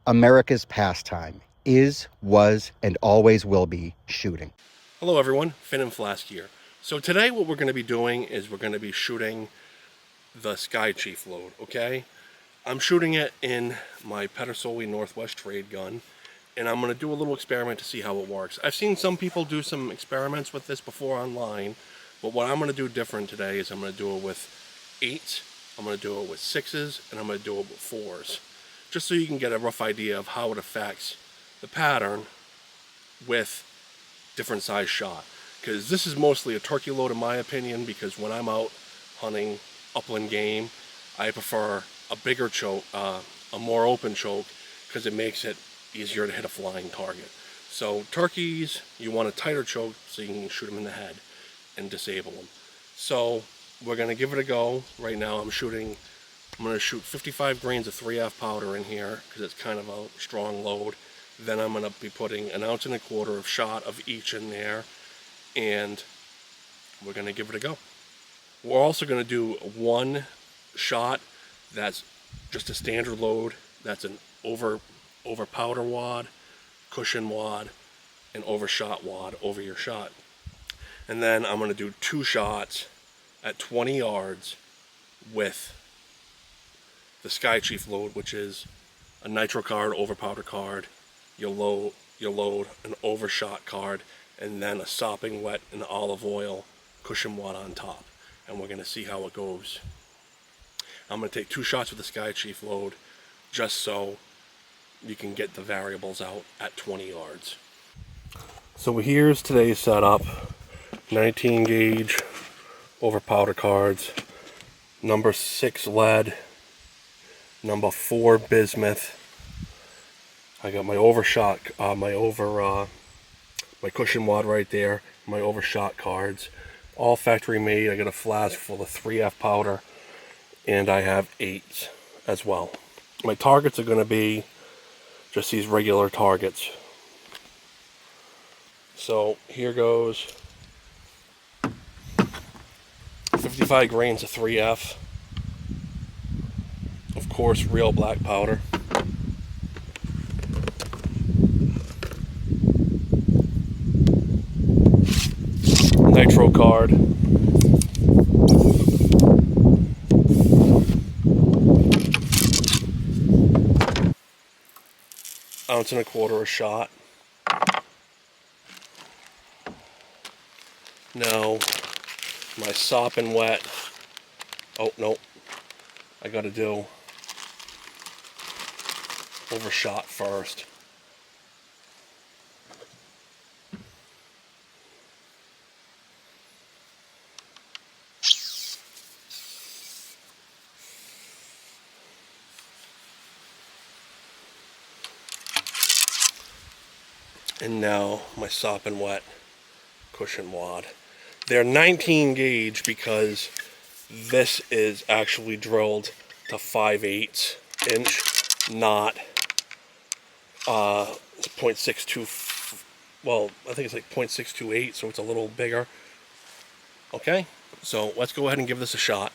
America's pastime is, was, and always will be shooting. Hello everyone, Finn and Flask here. So today what we're going to be doing is we're going to be shooting the Skychief load, okay? I'm shooting it in my Pedersoli Northwest Trade gun, and I'm going to do a little experiment to see how it works. I've seen some people do some experiments with this before online, but what I'm going to do different today is I'm going to do it with 8s, I'm going to do it with 6s, and I'm going to do it with 4s. Just so you can get a rough idea of how it affects the pattern with different size shot. Because this is mostly a turkey load in my opinion, because when I'm out hunting upland game, I prefer a bigger choke, a more open choke, because it makes it easier to hit a flying target. So turkeys, you want a tighter choke so you can shoot them in the head and disable them. So we're going to give it a go. Right now I'm going to shoot 55 grains of 3F powder in here because it's kind of a strong load. Then I'm going to be putting 1.25 ounces of shot of each in there, and we're going to give it a go. We're also going to do one shot that's just a standard load. That's an over powder wad, cushion wad, and overshot wad over your shot. And then I'm going to do 2 shots at 20 yards with the Skychief load, which is a nitro card, over powder card. You'll load an overshot card, and then a sopping wet in olive oil cushion wad on top. And we're going to see how it goes. I'm going to take 2 shots with the Skychief load just so you can get the variables out at 20 yards. So here's today's setup. 19 gauge over powder cards, number 6 lead, number 4 bismuth. I got my overshot, my cushion wad right there, my overshot cards, all factory made. I got a flask full of 3F powder, and I have 8s as well. My targets are going to be just these regular targets. So here goes 55 grains of 3F, of course real black powder. Nitro card. Ounce and a quarter a shot. Now my sopping wet. Oh no, I gotta do overshot first. And now my sopping wet cushion wad. They're 19 gauge because this is actually drilled to 5/8 inch, not it's 0.62. Well, I think it's like 0.628, so it's a little bigger. Okay, so let's go ahead and give this a shot.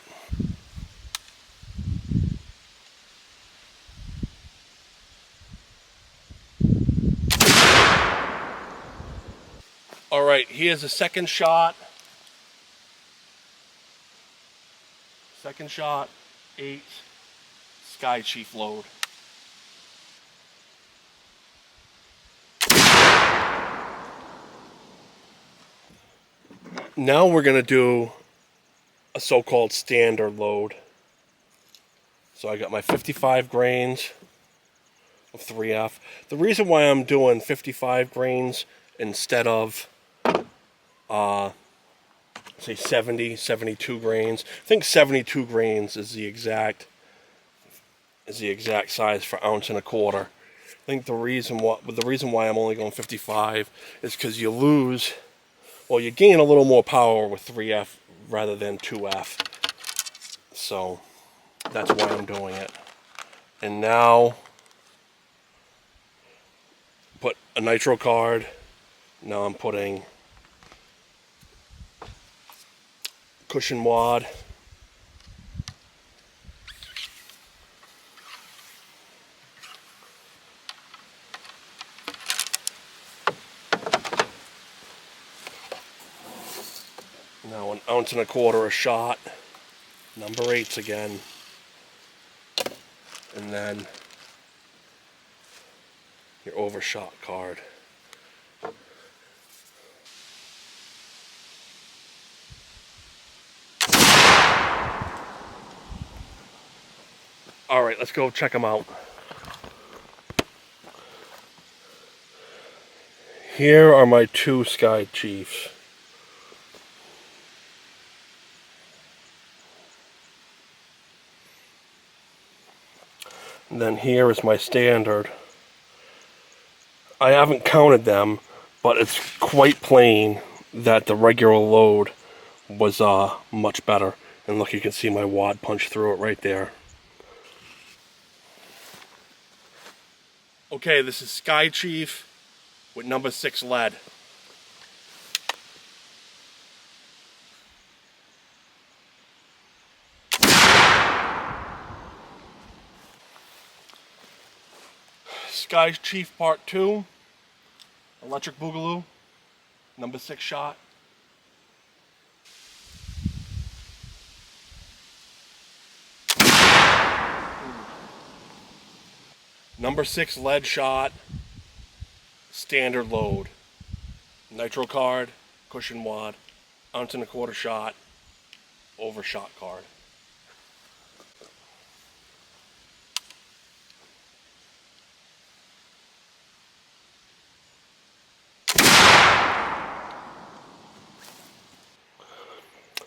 All right, here's a second shot. Second shot, 8 Skychief load. Now we're going to do a so-called standard load. So I got my 55 grains of 3F. The reason why I'm doing 55 grains instead of say 70, 72 grains. I think 72 grains is the exact size for 1.25 ounces. I think the reason why I'm only going 55 is because you gain a little more power with 3F rather than 2F. So that's why I'm doing it. And now put a nitro card. Now I'm putting cushion wad. Now 1.25 ounce a shot, number 8s again, and then your overshot card. All right, let's go check them out. Here are my 2 Skychiefs. And then here is my standard. I haven't counted them, but it's quite plain that the regular load was much better. And look, you can see my wad punch through it right there. Okay, this is Skychief with number 6 lead. Skychief Part 2, Electric Boogaloo, number 6 shot. Number 6 lead shot, standard load. Nitro card, cushion wad, 1.25 ounce shot, overshot card.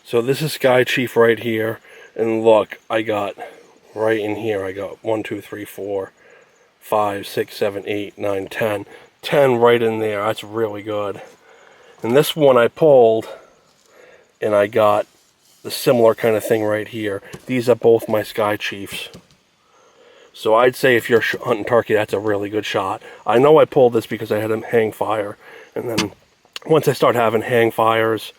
So this is Skychief right here, and look, I got right in here, I got 1, 2, 3, 4, 5, 6, 7, 8, 9, 10. 10 right in there. That's really good. And this one I pulled, and I got the similar kind of thing right here. These are both my Skychiefs. So I'd say if you're hunting turkey, that's a really good shot. I know I pulled this because I had a hang fire, and then once I start having hang fires,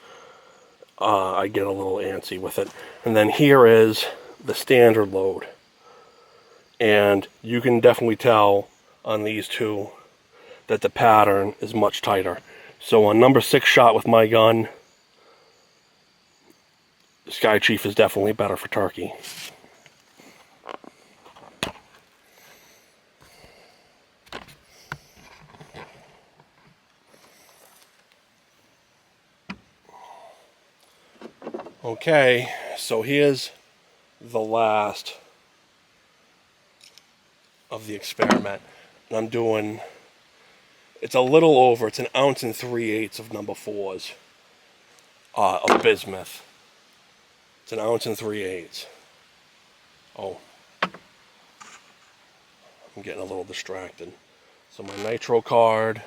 I get a little antsy with it. And then here is the standard load. And you can definitely tell on these 2 that the pattern is much tighter. So on number 6 shot with my gun, Skychief is definitely better for turkey. Okay, so here's the last of the experiment. And I'm doing, it's a little over, it's 1 3/8 ounces of number 4s of bismuth. It's 1 3/8 ounces. Oh, I'm getting a little distracted. So my nitro card,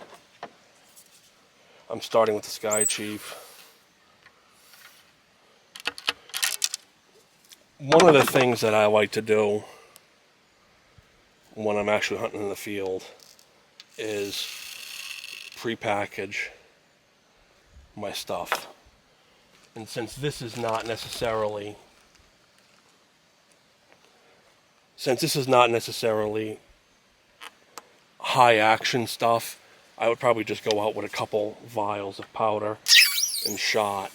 I'm starting with the Skychief. One of the things that I like to do when I'm actually hunting in the field is pre-package my stuff. And since this is not necessarily high action stuff, I would probably just go out with a couple vials of powder and shot.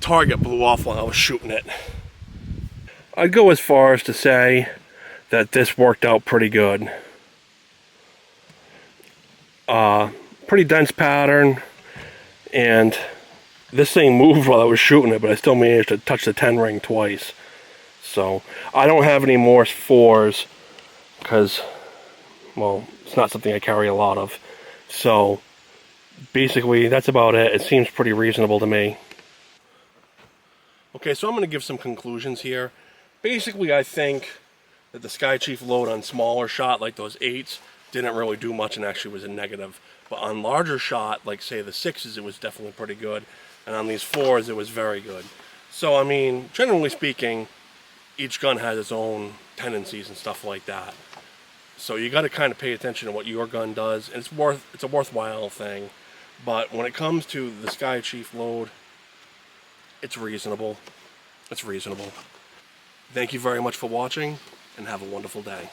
Target blew off while I was shooting it. I'd go as far as to say that this worked out pretty good. Pretty dense pattern, and this thing moved while I was shooting it, but I still managed to touch the 10 ring twice. So I don't have any more 4s because, well, it's not something I carry a lot of. So basically that's about it. It seems pretty reasonable to me. Okay, so I'm going to give some conclusions here. Basically, I think that the Skychief load on smaller shot, like those 8s, didn't really do much and actually was a negative. But on larger shot, like say the 6s, it was definitely pretty good. And on these 4s, it was very good. So, I mean, generally speaking, each gun has its own tendencies and stuff like that. So you got to kind of pay attention to what your gun does. And it's a worthwhile thing. But when it comes to the Skychief load, it's reasonable. It's reasonable. Thank you very much for watching, and have a wonderful day.